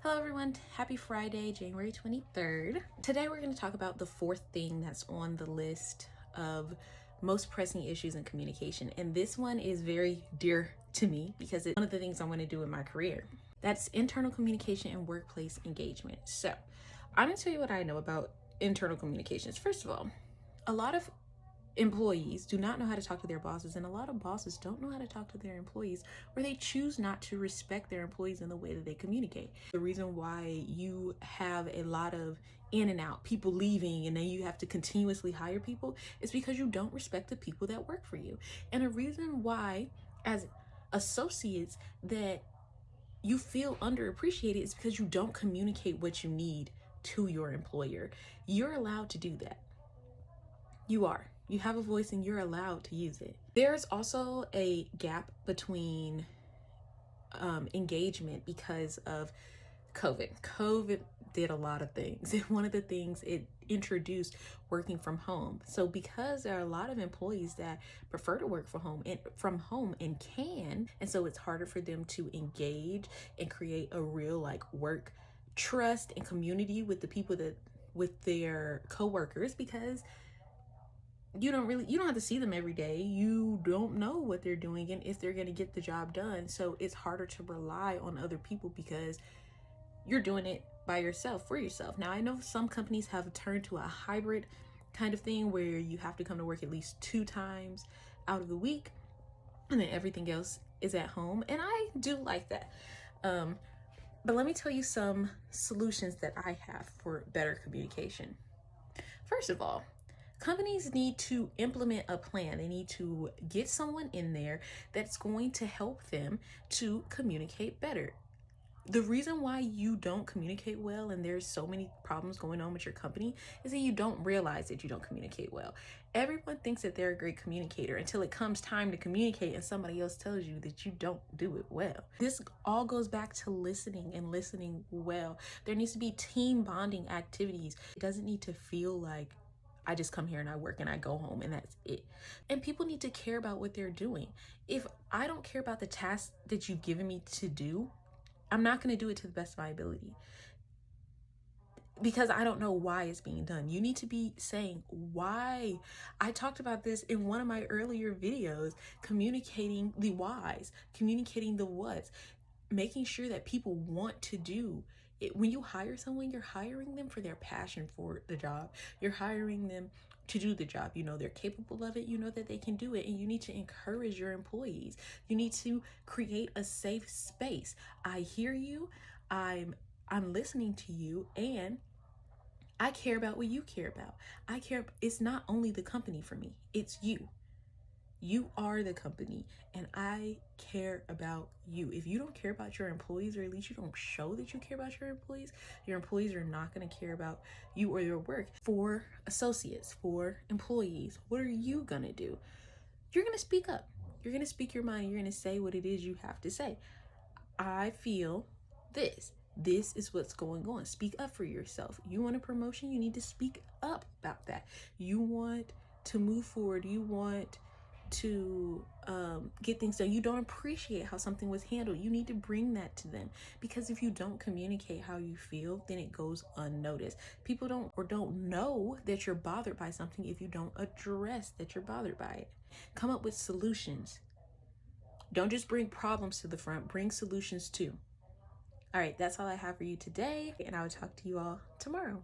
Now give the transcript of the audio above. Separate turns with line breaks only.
Hello everyone, happy Friday, January 23rd. Today we're going to talk about the fourth thing that's on the list of most pressing issues in communication. And this one is very dear to me because it's one of the things I want to do in my career. That's internal communication and workplace engagement. So I'm going to tell you what I know about internal communications. First of all, a lot of employees do not know how to talk to their bosses, and a lot of bosses don't know how to talk to their employees, or they choose not to respect their employees in the way that they communicate. The reason why you have a lot of in and out people leaving and then you have to continuously hire people is because you don't respect the people that work for you. And a reason why as associates that you feel underappreciated is because you don't communicate what you need to your employer. You're allowed to do that. You have a voice and you're allowed to use it. There's also a gap between engagement because of COVID. COVID did a lot of things. And one of the things it introduced working from home. So because there are a lot of employees that prefer to work from home and can, and so it's harder for them to engage and create a real work trust and community with the people with their coworkers, because you don't have to see them every day. You don't know what they're doing and if they're going to get the job done. So it's harder to rely on other people because you're doing it by yourself, for yourself. Now, I know some companies have turned to a hybrid kind of thing where you have to come to work at least 2 times out of the week and then everything else is at home. And I do like that. But let me tell you some solutions that I have for better communication. First of all, companies need to implement a plan. They need to get someone in there that's going to help them to communicate better. The reason why you don't communicate well and there's so many problems going on with your company is that you don't realize that you don't communicate well. Everyone thinks that they're a great communicator until it comes time to communicate and somebody else tells you that you don't do it well. This all goes back to listening and listening well. There needs to be team bonding activities. It doesn't need to feel like I just come here and I work and I go home and that's it. And people need to care about what they're doing. If I don't care about the task that you've given me to do, I'm not going to do it to the best of my ability because I don't know why it's being done. You need to be saying why. I talked about this in one of my earlier videos, communicating the whys, communicating the whats, making sure that people want to do it. When you hire someone, you're hiring them for their passion for the job. You're hiring them to do the job. You know they're capable of it. You know that they can do it, and you need to encourage your employees. You need to create a safe space. I hear you. I'm listening to you, and I care about what you care about. It's not only the company for me, it's you. You are the company, and I care about you. If you don't care about your employees, or at least you don't show that you care about your employees are not going to care about you or your work. For associates, for employees, what are you going to do? You're going to speak up. You're going to speak your mind. You're going to say what it is you have to say. I feel this. This is what's going on. Speak up for yourself. You want a promotion? You need to speak up about that. You want to move forward. You want to get things done. You don't appreciate how something was handled. You need to bring that to them, because if you don't communicate how you feel, then it goes unnoticed. People don't know that you're bothered by something if you don't address that you're bothered by it. Come up with solutions. Don't just bring problems to the front, bring solutions too. All right, that's all I have for you today, and I will talk to you all tomorrow.